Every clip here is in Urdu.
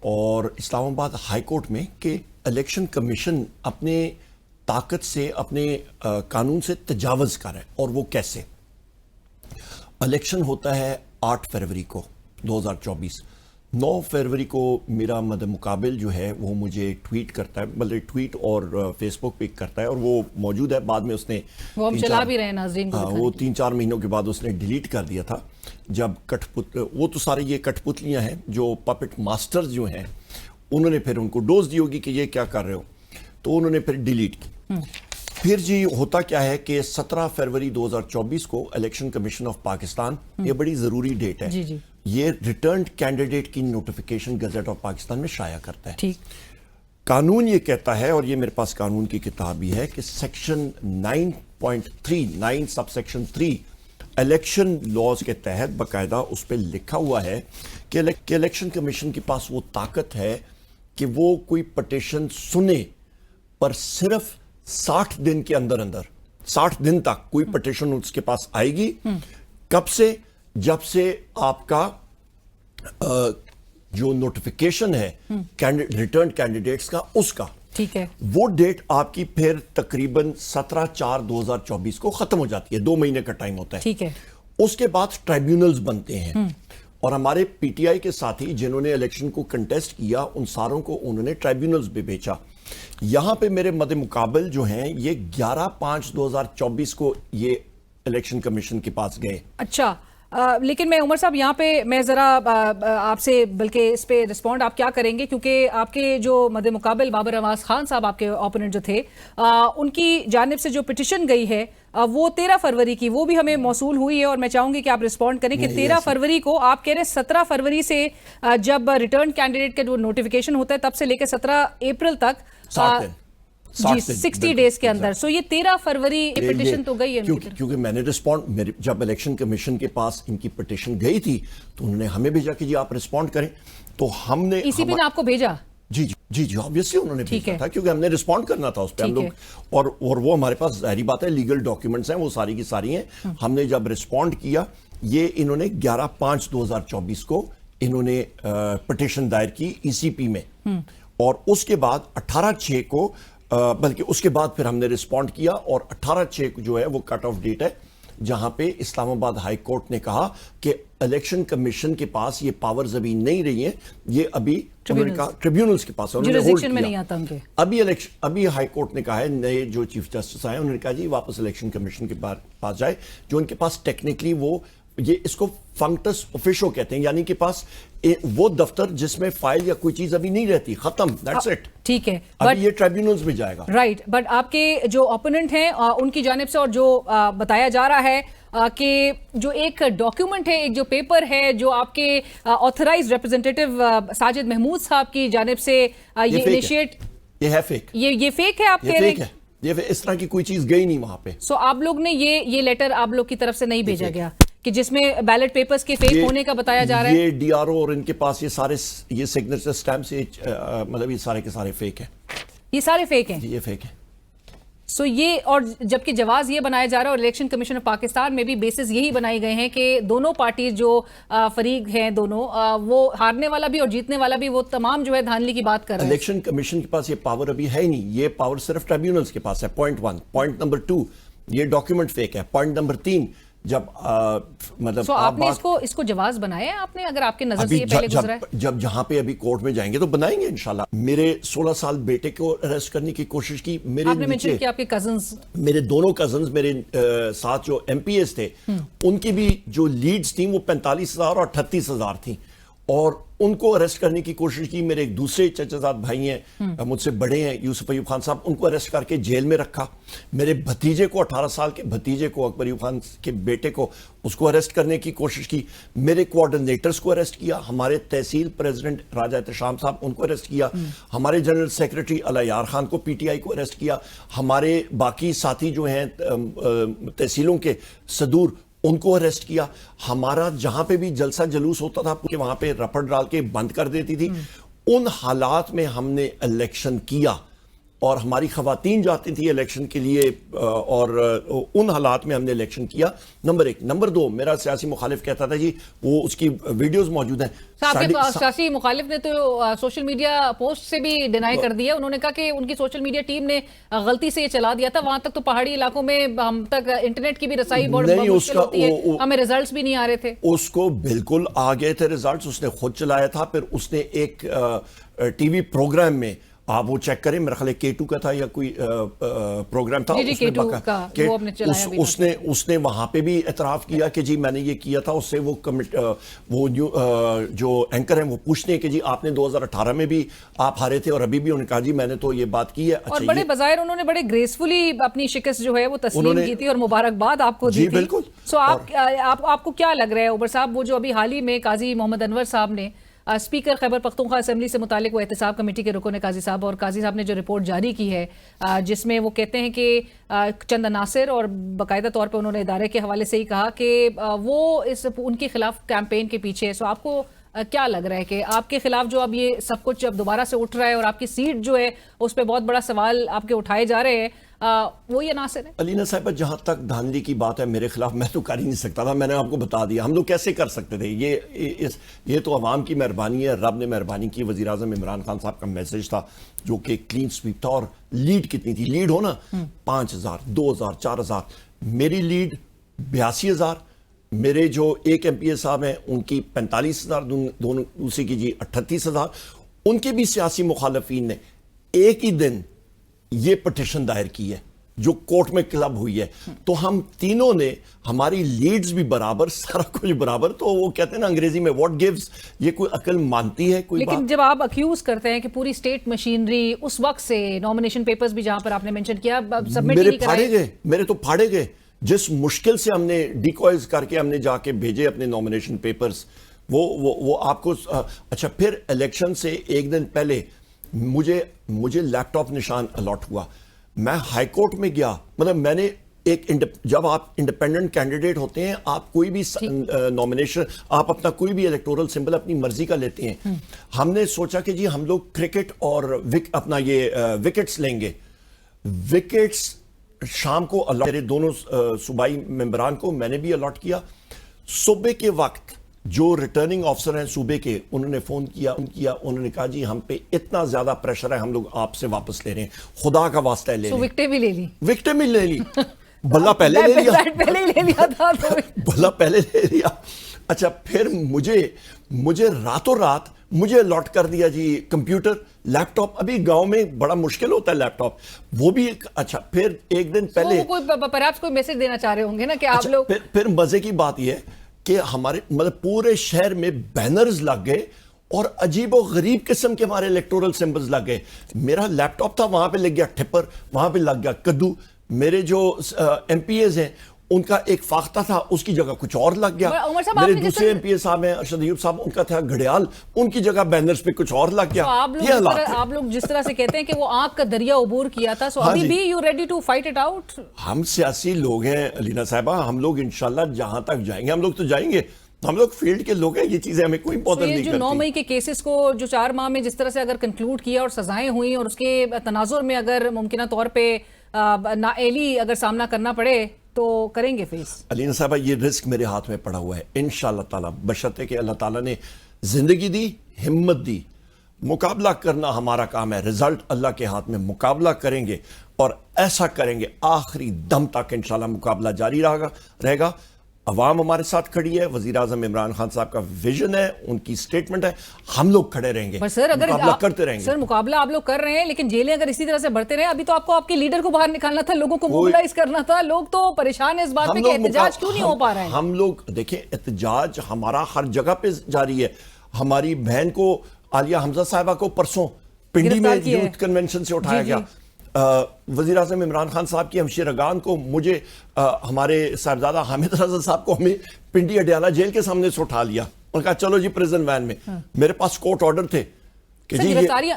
اور اسلام آباد ہائی کورٹ میں کہ الیکشن کمیشن اپنے طاقت سے اپنے قانون سے تجاوز کر رہا ہے. اور وہ کیسے؟ الیکشن ہوتا ہے 8 فروری کو 2024. 9 فروری کو میرا مد مقابل جو ہے وہ مجھے ٹویٹ کرتا ہے, بلکہ ٹویٹ اور فیس بک پہ کرتا ہے, اور وہ موجود ہے. بعد میں اس نے وہ ہم چلا بھی رہے ہیں ناظرین کو, وہ 3-4 مہینوں کے بعد اس نے ڈیلیٹ کر دیا تھا. جب وہ تو سارے یہ کٹ پتلیاں ہیں جو پپٹ ماسٹرز جو ہیں, انہوں نے پھر ان کو ڈوز دی ہوگی کہ یہ کیا کر رہے ہو, تو انہوں نے پھر ڈیلیٹ کی. پھر جی ہوتا کیا ہے کہ 17 فروری 2024 کو الیکشن کمیشن آف پاکستان, یہ بڑی ضروری ڈیٹ ہے, یہ returned candidate key notification gazette of Pakistan میں شائع کرتا ہے. قانون یہ کہتا ہے, اور یہ میرے پاس قانون کی کتاب بھی ہے, کہ section 9.39 sub section 3 election laws کے تحت باقاعدہ اس پہ لکھا ہوا ہے کہ الیکشن کمیشن کے پاس وہ طاقت ہے کہ وہ کوئی پٹیشن سنے, پر صرف 60 دن کے اندر 60 دن تک کوئی پٹیشن اس کے پاس آئے گی. کب سے؟ جب سے آپ کا جو نوٹیفیکیشن ہے ریٹرن کینڈیڈیٹس کا, اس کا, ٹھیک ہے, وہ ڈیٹ آپ کی پھر تقریباً 17/4/2024 کو ختم ہو جاتی ہے. 2 مہینے کا ٹائم ہوتا ہے. ٹھیک ہے. اس کے بعد ٹرائیبیونلز بنتے ہیں, اور ہمارے پی ٹی آئی کے ساتھی جنہوں نے الیکشن کو کنٹیسٹ کیا, ان ساروں کو انہوں نے ٹرائیبیونلز بھی بیچا. یہاں پہ میرے مد مقابل جو ہیں یہ 11/5/2024 کو یہ الیکشن کمیشن کے پاس گئے. اچھا, لیکن میں عمر صاحب یہاں پہ میں ذرا آپ سے بلکہ اس پہ رسپونڈ آپ کیا کریں گے, کیونکہ آپ کے جو مد مقابل بابر نواز خان صاحب آپ کے اوپوننٹ جو تھے, ان کی جانب سے جو پٹیشن گئی ہے وہ 13 فروری کی, وہ بھی ہمیں موصول ہوئی ہے, اور میں چاہوں گی کہ آپ رسپونڈ کریں کہ 13 فروری کو آپ کہہ رہے ہیں 17 فروری سے جب ریٹرن کینڈیڈیٹ کا جو نوٹیفیکیشن ہوتا ہے تب سے لے کے 17 اپریل تک 60 ڈیز کے اندر. سو یہ 13 فروری پٹیشن تو گئی ہے, کیونکہ میں نے رسپونڈ, جب الیکشن کمیشن کے پاس ان کی پٹیشن گئی تھی تو انہوں نے ہمیں بھیجا کہ جی آپ رسپونڈ کریں, تو ہم نے ای سی پی نے آپ کو بھیجا. جی آبویسلی انہوں نے بھیجا تھا, کیونکہ ہم نے رسپونڈ کرنا تھا اس پہ ہم لوگ, اور وہ ہمارے پاس ظاہری بات ہے لیگل ڈاکیومنٹس ہیں, وہ ساری کی ساری ہیں. ہم نے جب رسپونڈ کیا, یہ انہوں نے 11/5/2024 کو انہوں نے پٹیشن دائر کی ای سی پی میں, اور اس کے بعد 18/6 کو بلکہ اس کے بعد پھر ہم نے رسپونڈ کیا, اور 18/6 جو ہے وہ کٹ آف ڈیٹ ہے جہاں پہ اسلام آباد ہائی کورٹ نے کہا کہ الیکشن کمیشن کے پاس یہ پاورز ابھی نہیں رہی ہیں, یہ ابھی ٹریبیونلز کے پاس ہے. ابھی ہائی کورٹ نے کہا ہے, نئے جو چیف جسٹس آئے انہوں نے کہا جی واپس الیکشن کمیشن کے پاس جائے, جو ان کے پاس ٹیکنیکلی وہ یہ اس کو فنکٹس آفیشو کہتے ہیں, یعنی کہ پاس وہ دفتر جس میں فائل یا کوئی چیز ابھی نہیں رہتی, ختم, دیٹس اٹ. ٹھیک ہے, ابھی یہ ٹرائیبیونلز میں جائے گا. رائٹ, بٹ آپ کے جو اپوننٹ ہیں ان کی جانب سے, اور جو بتایا جا رہا ہے کہ جو ایک ڈاکیومنٹ ہے, ایک جو پیپر ہے جو آپ کے آتھرائزڈ ریپرزینٹیٹو ساجد محمود صاحب کی جانب سے یہ انیشیٹ, یہ ہے فیک, یہ فیک ہے, آپ کہہ رہے ہیں یہ اس طرح کی کوئی چیز گئی نہیں وہاں پہ. سو آپ لوگ نے یہ لیٹر آپ لوگ کی طرف سے نہیں بھیجا گیا کہ جس میں بیلٹ پیپرز کے فیک ہونے کا بتایا جا رہا ہے؟ یہ ڈی آر او اور ان کے پاس یہ سارے یہ سگنیچر سٹیمپ سے مطلب یہ سارے کے سارے فیک ہیں, یہ سارے فیک ہیں, یہ فیک ہیں. سو یہ, اور جبکہ جواز یہ بنایا جا رہا ہے, اور الیکشن کمیشن آف پاکستان میں بھی بیسز یہی بنائی گئے ہیں کہ دونوں پارٹیز جو فریق ہیں دونوں, وہ ہارنے والا بھی اور جیتنے والا بھی, وہ تمام جو ہے دھاندلی کی بات کر رہے ہیں. الیکشن کمیشن کے پاس یہ پاور ابھی ہے ہی نہیں, یہ پاور صرف ٹرائیبیونلز کے پاس ہے. پوائنٹ 1. پوائنٹ نمبر 2, یہ ڈاکیومنٹ فیک ہے. پوائنٹ نمبر 3, جب مطلب آپ نے اس کو جواز بنایا ہے آپ نے, اگر آپ کے نظر سے یہ پہلے گزرا ہے؟ جب جہاں پہ ابھی کورٹ میں جائیں گے تو بنائیں گے انشاءاللہ. میرے 16 سال بیٹے کو اریسٹ کرنے کی کوشش کی, آپ نے منشن کیا آپ کے کزنز, میرے دونوں کزنز میرے ساتھ جو ایم پی ایس تھے, ان کی بھی جو لیڈز تھیں وہ 45,000 اور 38,000 تھیں, اور ان کو اریسٹ کرنے کی کوشش کی. میرے ایک دوسرے چچا زاد بھائی ہیں, مجھ سے بڑے ہیں, یوسف ایوب خان صاحب, ان کو اریسٹ کر کے جیل میں رکھا. میرے بھتیجے کو 18 سال کے بھتیجے کو, اکبر ایوب خان کے بیٹے کو, اس کو اریسٹ کرنے کی کوشش کی. میرے کوارڈینیٹرز کو اریسٹ کیا, ہمارے تحصیل پریزیڈنٹ راجہ احتشام صاحب ان کو اریسٹ کیا, ہمارے جنرل سیکرٹری علی یار خان کو پی ٹی آئی کو اریسٹ کیا, ہمارے باقی ساتھی جو ہیں تحصیلوں کے صدور ان کو اریسٹ کیا. ہمارا جہاں پہ بھی جلسہ جلوس ہوتا تھا کہ وہاں پہ رپٹ ڈال کے بند کر دیتی تھی. ان حالات میں ہم نے الیکشن کیا, اور ہماری خواتین جاتی تھیں الیکشن کے لیے اور ان حالات میں ہم نے الیکشن کیا. نمبر 1. نمبر 2, میرا سیاسی مخالف کہتا تھا جی وہ اس کی ویڈیوز موجود ہیں. سیاسی مخالف نے تو سوشل میڈیا پوسٹ سے بھی ڈینائی کر دیا. انہوں نے کہا کہ ان کی سوشل میڈیا ٹیم نے غلطی سے یہ چلا دیا تھا. وہاں تک تو پہاڑی علاقوں میں ہم تک انٹرنیٹ کی بھی رسائی بہت مشکل ہوتی ہے, ہمیں ریزلٹس بھی نہیں آ رہے تھے. اس کو بالکل آ گئے تھے ریزلٹس, اس نے خود چلایا تھا. پھر اس نے ایک ٹی وی پروگرام میں, آپ وہ چیک کریں, میرا خیال ہے K2 کا تھا یا کوئی پروگرام تھا, اس نے وہاں پہ بھی اعتراف کیا کہ جی میں نے یہ کیا تھا. اس سے وہ جو اینکر ہیں وہ پوچھتے ہیں کہ جی آپ نے 2018 میں بھی آپ ہارے تھے اور ابھی بھی. انہوں نے کہا جی میں نے تو یہ بات کی ہے. اور بڑے بظاہر انہوں نے بڑے گریسفلی اپنی شکست جو ہے وہ تسلیم کی تھی اور مبارکباد آپ کو دی تھی. جی بالکل. سو آپ کو کیا لگ رہا ہے عمر صاحب, وہ جو ابھی حال ہی میں قاضی محمد انور صاحب نے اسپیکر خیبر پختونخوا اسمبلی سے متعلق وہ احتساب کمیٹی کے رکن قاضی صاحب, اور قاضی صاحب نے جو رپورٹ جاری کی ہے جس میں وہ کہتے ہیں کہ چند عناصر, اور باقاعدہ طور پہ انہوں نے ادارے کے حوالے سے ہی کہا کہ وہ ان کے خلاف کیمپین کے پیچھے ہے. سو آپ کو کیا لگ رہا ہے کہ آپ کے خلاف جو اب یہ سب کچھ اب دوبارہ سے اٹھ رہا ہے اور آپ کی سیٹ جو ہے اس پہ بہت بڑا سوال آپ کے اٹھائے جا رہے ہیں, وہ یہ عناصر ہے؟ علینا صاحبہ, جہاں تک دھاندلی کی بات ہے میرے خلاف میں تو کر ہی نہیں سکتا تھا. میں نے آپ کو بتا دیا ہم لوگ کیسے کر سکتے تھے. یہ تو عوام کی مہربانی ہے, رب نے مہربانی کی. وزیر اعظم عمران خان صاحب کا میسج تھا جو کہ کلین سویپ تھا. اور لیڈ کتنی تھی؟ لیڈ ہو نا 5,000 2,000 4,000. میری لیڈ 82,000. میرے جو ایک ایم پی اے صاحب ہیں ان کی 45,000, دونوں دوسری کی جی 38,000. ان کے بھی سیاسی مخالفین نے ایک ہی دن یہ پٹیشن دائر کی ہے جو کورٹ میں کلب ہوئی ہے. تو ہم تینوں نے, ہماری لیڈز بھی برابر, سارا کچھ برابر. تو وہ کہتے ہیں نا انگریزی میں واٹ گیوز, یہ کوئی عقل مانتی ہے کوئی؟ لیکن جب آپ اکیوز کرتے ہیں کہ پوری اسٹیٹ مشینری اس وقت سے نامینیشن پیپرز بھی جہاں پر آپ نے منشن کیا سبمٹ نہیں کرائے, میرے تو پھاڑے گئے. جس مشکل سے ہم نے ڈیکوائز کر کے ہم نے جا کے بھیجے اپنے نامینیشن پیپرز, وہ آپ کو. اچھا, پھر الیکشن سے ایک دن پہلے مجھے لیپ ٹاپ نشان الاٹ ہوا. میں ہائی کورٹ میں گیا, مطلب میں نے جب آپ انڈیپینڈنٹ کینڈیڈیٹ ہوتے ہیں, آپ کوئی بھی نامینیشن, آپ اپنا کوئی بھی الیکٹورل سمبل اپنی مرضی کا لیتے ہیں. ہم نے سوچا کہ جی ہم لوگ کرکٹ اور اپنا یہ وکٹس لیں گے. وکٹس شام کو میرے دونوں صوبائی ممبران کو میں نے بھی الاٹ کیا. صبح کے وقت جو ریٹرننگ آفیسر ہیں صوبے کے, انہوں نے فون کیا, انہوں نے کہا جی ہم پہ اتنا زیادہ پریشر ہے, ہم لوگ آپ سے واپس لے رہے ہیں, خدا کا واسطہ لے لیں. وکٹیں بھی لے لی, بھلا پہلے لے لیا تھا, بھلا پہلے لے لیا. اچھا, پھر مجھے راتوں رات مجھے الاٹ کر دیا جی کمپیوٹر, لیپ ٹاپ. ابھی گاؤں میں بڑا مشکل ہوتا ہے لیپ ٹاپ, وہ بھی. اچھا, پھر ایک دن پہلے کوئی میسج دینا چاہ رہے ہوں گے نا کہ آپ لوگ. پھر مزے کی بات یہ ہے کہ ہمارے مطلب پورے شہر میں بینرز لگ گئے اور عجیب و غریب قسم کے ہمارے الیکٹورل سمبلز لگ گئے. میرا لیپ ٹاپ تھا, وہاں پہ لگ گیا ٹھپر, وہاں پہ لگ گیا کدو. میرے جو ایم پی ایز ہیں ان کا ایک فاختہ تھا, اس کی جگہ کچھ اور لگ گیا. میرے دوسرے ایم پی اے صاحب ہیں ارشد ایوب صاحب, ان کا تھا گھڑیال, ان کی جگہ بینرز پہ کچھ اور لگ گیا. آپ لوگ جس طرح سے کہتے ہیں کہ وہ آنکھ کا دریا عبور کیا تھا, سو ابھی بھی you ready to fight it out? ہم سیاسی لوگ ہیں علینا صاحبہ, ہم لوگ انشاءاللہ جہاں تک جائیں گے, ہم لوگ تو جائیں گے, ہم لوگ فیلڈ کے لوگ ہیں, یہ چیزیں ہمیں کوئی بہتر نہیں کرتی. جو 9 مئی کے کیسز کو جو 4 ماہ میں جس طرح سے اگر کنکلوڈ کیا اور سزائیں ہوئیں, اور اس کے تناظر میں اگر ممکنہ طور پہ نااہلی اگر سامنا کرنا پڑے تو کریں گے فیس؟ علینا صاحبہ, یہ رسک میرے ہاتھ میں پڑا ہوا ہے انشاءاللہ تعالیٰ, بشرطے کہ اللہ تعالیٰ نے زندگی دی, ہمت دی. مقابلہ کرنا ہمارا کام ہے, رزلٹ اللہ کے ہاتھ میں. مقابلہ کریں گے اور ایسا کریں گے آخری دم تک انشاءاللہ مقابلہ جاری رہے گا. عوام ہمارے ساتھ کھڑی ہے, وزیر اعظم عمران خان صاحب کا ویژن ہے, ان کی سٹیٹمنٹ ہے, ہم لوگ کھڑے رہیں گے, مقابلہ کرتے رہیں گے. سر, مقابلہ آپ لوگ کر رہے ہیں, لیکن جیلیں اگر اسی طرح سے بڑھتے رہے, ابھی تو آپ کو آپ کے لیڈر کو باہر نکالنا تھا, لوگوں کو موبلائز کرنا تھا. لوگ تو پریشان ہیں اس بات پہ کہ احتجاج کیوں نہیں ہو پا رہا ہے. ہم لوگ دیکھیں, احتجاج ہمارا ہر جگہ پہ جاری ہے. ہماری بہن کو, عالیہ حمزہ صاحبہ کو پرسوں پنڈی میں یوتھ کنونشن سے اٹھایا گیا. وزیر اعظم عمران خان صاحب کی ہمشیرگان کو, مجھے ہمارے صاحبزادہ حامد رضا صاحب کو ہمیں پنڈی اڈیالہ جیل کے سامنے سے اٹھا لیا اور کہا چلو جی پریزن وین میں. میرے پاس کورٹ آرڈر تھے کہ جی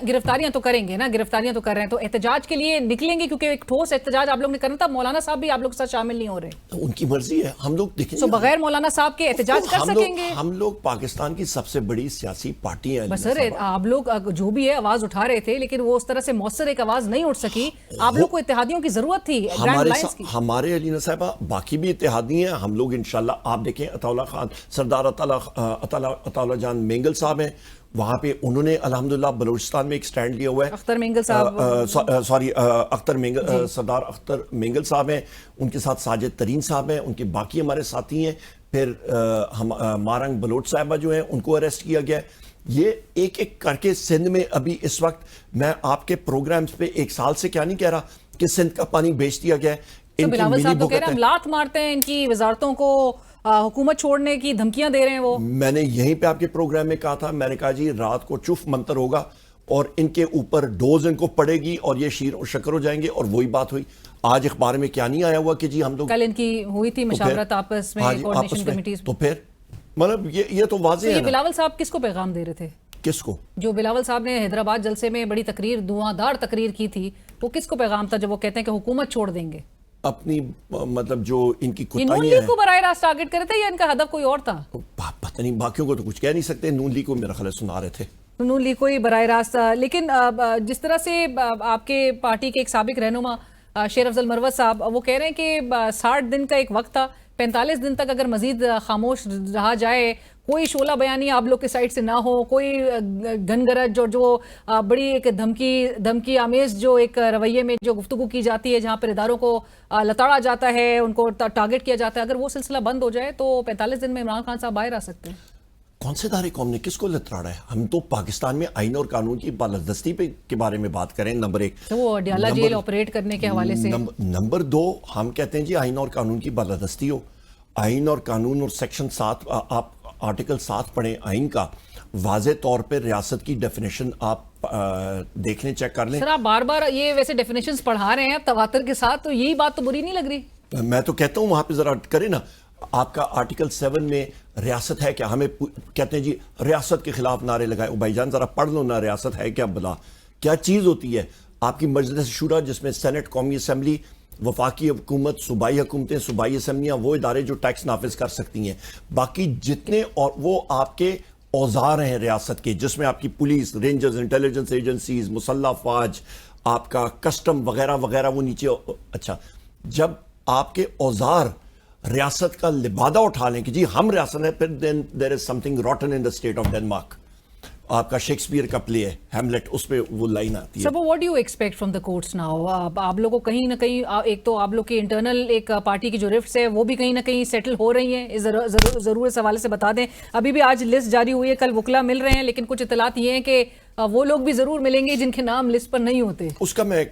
گرفتاریاں تو کریں گے نا, گرفتاریاں تو کر رہے ہیں, تو احتجاج کے لیے نکلیں گے کیونکہ ایک ٹھوس احتجاج آپ لوگ نے کرنا تھا. مولانا صاحب بھی آپ لوگ کے ساتھ شامل نہیں ہو رہے, ان کی مرضی ہے. ہم لوگ دیکھیں تو بغیر مولانا صاحب کے احتجاج کر سکیں گے؟ ہم لوگ پاکستان کی سب سے بڑی سیاسی پارٹی ہیں. بس سر آپ لوگ جو بھی ہے آواز اٹھا رہے تھے, لیکن وہ اس طرح سے مؤثر ایک آواز نہیں اٹھ سکی. آپ لوگ کو اتحادیوں کی ضرورت تھی, گرینڈ لائنز کی. ہمارے علینا صاحبہ باقی بھی اتحادی ہیں. ہم لوگ انشاءاللہ آپ دیکھیں عطاءاللہ خان سردار عطاءاللہ جان مینگل صاحب ہیں, وہاں پہ انہوں نے الحمدللہ بلوچستان میں ایک سٹینڈ لیا ہوا ہے. اختر مینگل صاحب اختر مینگل سردار اختر مینگل صاحب ہیں, ان کے ساتھ ساجد ترین صاحب ہیں, ان کے باقی ہمارے ساتھی ہیں. پھر مارنگ بلوچ صاحبہ جو ہیں ان کو اریسٹ کیا گیا ہے. یہ ایک ایک کر کے سندھ میں ابھی اس وقت میں آپ کے پروگرامز پہ ایک سال سے کیا نہیں کہہ رہا کہ سندھ کا پانی بیچ دیا گیا ہے. بلاول صاحب تو کہہ رہے ہیں ہم لات مارتے ہیں, ان کی وزارتوں کو حکومت چھوڑنے کی دھمکیاں دے رہے ہیں. وہ میں نے یہیں پہ آپ کے پروگرام میں کہا تھا, میں نے کہا جی رات کو چف منتر ہوگا اور ان کے اوپر ڈوز ان کو پڑے گی اور یہ شیر و شکر ہو جائیں گے. اور وہی بات ہوئی. آج اخبار میں کیا نہیں آیا ہوا کہ جی ہم لوگ کل ان کی ہوئی تھی مشاورت آپس میں کوارڈینیشن کمیٹیز. تو پھر مطلب یہ تو واضح ہے. بلاول صاحب کس کو پیغام دے رہے تھے؟ کس کو؟ جو بلاول صاحب نے حیدرآباد جلسے میں بڑی تقریر, دھواں تقریر کی تھی, وہ کس کو پیغام تھا جب وہ کہتے ہیں کہ حکومت چھوڑ دیں گے؟ اپنی مطلب جو ان کی نون کوتاہیاں لیگ ہیں. کو براہ راست ٹارگٹ کرے تھے یا ان کا ہدف کوئی اور تھا؟ پتہ نہیں, باقیوں کو تو کچھ کہہ نہیں سکتے. نون لیگ کو میرا خیال ہے سنا رہے تھے. نون لیگ کو ہی براہ راست. لیکن جس طرح سے آپ کے پارٹی کے ایک سابق رہنما شیر افضل مروت صاحب وہ کہہ رہے ہیں کہ 60 دن کا ایک وقت تھا, 45 دن تک اگر مزید خاموش رہا جائے, کوئی شعلہ بیانی آپ لوگ کے سائٹ سے نہ ہو, کوئی گن گرج جو بڑی ایک دھمکی آمیز جو ایک رویے میں جو گفتگو کی جاتی ہے, جہاں پر اداروں کو لتاڑا جاتا ہے, ان کو ٹارگٹ کیا جاتا ہے, اگر وہ سلسلہ بند ہو جائے تو 45 دن میں عمران خان صاحب باہر آ سکتے ہیں. کون سے ادارے قوم نے کس کو لتاڑا ہے؟ ہم تو پاکستان میں آئین اور قانون کی بالادستی کے بارے میں بات کریں. نمبر 1 وہ ڈیالہ جیل آپریٹ کرنے کے حوالے سے. نمبر 2 ہم کہتے ہیں جی آئین اور قانون کی بالادستی ہو. آئین اور قانون اور سیکشن 7 آپ آرٹیکل 7 پڑھیں آئین کا, واضح طور پہ ریاست کی ڈیفینیشن آپ دیکھ لیں, چیک کر لیں. سر آپ بار بار یہ ویسے ڈیفینیشنز پڑھا رہے ہیں تواتر کے ساتھ, تو یہی بات تو بری نہیں لگ رہی؟ میں تو کہتا ہوں وہاں پہ ذرا کریں نا. آپ کا آرٹیکل 7 میں ریاست ہے کیا؟ ہمیں کہتے ہیں جی ریاست کے خلاف نعرے لگائے. بھائی جان ذرا پڑھ لو نا, ریاست ہے کیا بلا, کیا چیز ہوتی ہے؟ آپ کی مجلس شورا جس میں سینٹ, قومی اسمبلی, وفاقی حکومت, صوبائی حکومتیں, صوبائی اسمبلیاں, وہ ادارے جو ٹیکس نافذ کر سکتی ہیں. باقی جتنے اور وہ آپ کے اوزار ہیں ریاست کے, جس میں آپ کی پولیس, رینجرز, انٹیلیجنس ایجنسیز, مسلح فوج, آپ کا کسٹم وغیرہ وغیرہ, وہ نیچے. اچھا, جب آپ کے اوزار ریاست کا لبادہ اٹھا لیں کہ جی ہم ریاست ہیں, پھر then there is something rotten in the state of Denmark. آپ کا شیکسپیئر کا پلے ہے ہیملیٹ, اس پہ وہ لائن آتی ہے. سر what do you expect from the courts now? آپ لوگوں کو کہیں نہ کہیں, ایک تو آپ لوگ کی انٹرنل ایک پارٹی کی جو رفٹس ہے وہ بھی کہیں نہ کہیں سیٹل ہو رہی ہیں, ضرور اس حوالے سے بتا دیں. ابھی بھی آج لسٹ جاری ہوئی ہے, کل وکلا مل رہے ہیں, لیکن کچھ اطلاعات یہ ہیں کہ وہ لوگ بھی ضرور ملیں گے جن کے نام لسٹ پر نہیں ہوتے. اس کا میں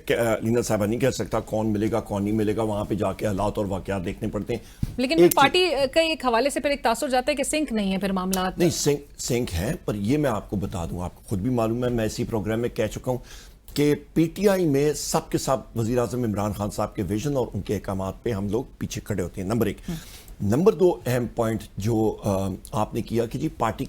لینا صاحبہ نہیں کہہ سکتا کون ملے گا کون نہیں ملے گا, وہاں پہ جا کے حالات اور واقعات دیکھنے پڑتے ہیں. لیکن پھر پارٹی کے ایک حوالے سے پھر ایک تاثر جاتا ہے کہ سنک نہیں ہے پھر معاملات. نہیں, سنک ہے, پر یہ میں آپ کو بتا دوں, آپ کو خود بھی معلوم ہے, میں اسی پروگرام میں کہہ چکا ہوں کہ پی ٹی آئی میں سب کے سب وزیر اعظم عمران خان صاحب کے ویژن اور ان کے احکامات پہ ہم لوگ پیچھے کھڑے ہوتے ہیں. نمبر 1. نمبر 2 اہم پوائنٹ جو آپ نے کیا کہ جی پارٹی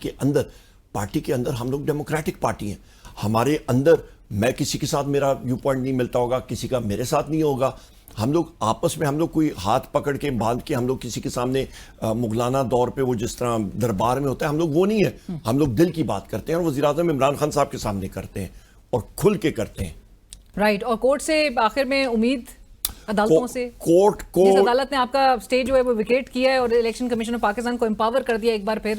کے اندر ہم لوگ ڈیموکریٹک پارٹی ہیں. ہمارے اندر میں کسی کے ساتھ میرا ویو پوائنٹ نہیں ملتا ہوگا, کسی کا میرے ساتھ نہیں ہوگا. ہم لوگ آپس میں, ہم لوگ کوئی ہاتھ پکڑ کے باندھ کے ہم لوگ کسی کے سامنے مغلانہ دور پہ وہ جس طرح دربار میں ہوتا ہے, ہم لوگ وہ نہیں ہے. ہم لوگ دل کی بات کرتے ہیں اور وزیر اعظم عمران خان صاحب کے سامنے کرتے ہیں اور کھل کے کرتے ہیں. رائٹ. اور کورٹ سے آخر میں امید عدالتوں سے, کورٹ کو جس عدالت نے آپ کا اسٹے جو ہے وہ ویکیٹ کیا ہے اور الیکشن کمیشن آف پاکستان کو امپاور کر دیا ایک بار پھر,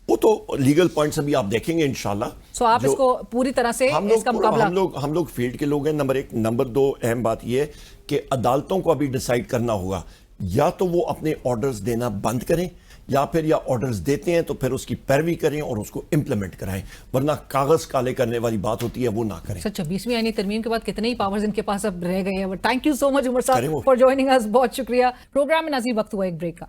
وہ تو لیگل پوائنٹس ابھی آپ دیکھیں گے انشاءاللہ. سو آپ اس کو پوری طرح سے اس کا مقابلہ, ہم لوگ فیلڈ کے لوگ ہیں. نمبر 1. نمبر 2 اہم بات یہ ہے کہ عدالتوں کو ابھی ڈیسائیڈ کرنا ہوگا, یا تو وہ اپنے آرڈرز دینا بند کریں, یا پھر یا آرڈرز دیتے ہیں تو پھر اس کی پیروی کریں اور اس کو امپلیمنٹ کرائیں, ورنہ کاغذ کالے کرنے والی بات ہوتی ہے وہ نہ کریں. سر 26ویں آئینی ترمیم کے بعد کتنے ہی پاورز ان کے پاس اب رہ گئے ہیں. تھینک یو سو مچ عمر صاحب فار جوائننگ اس, بہت شکریہ. پروگرام میں ناظرین وقت ہوا ایک بریک کا.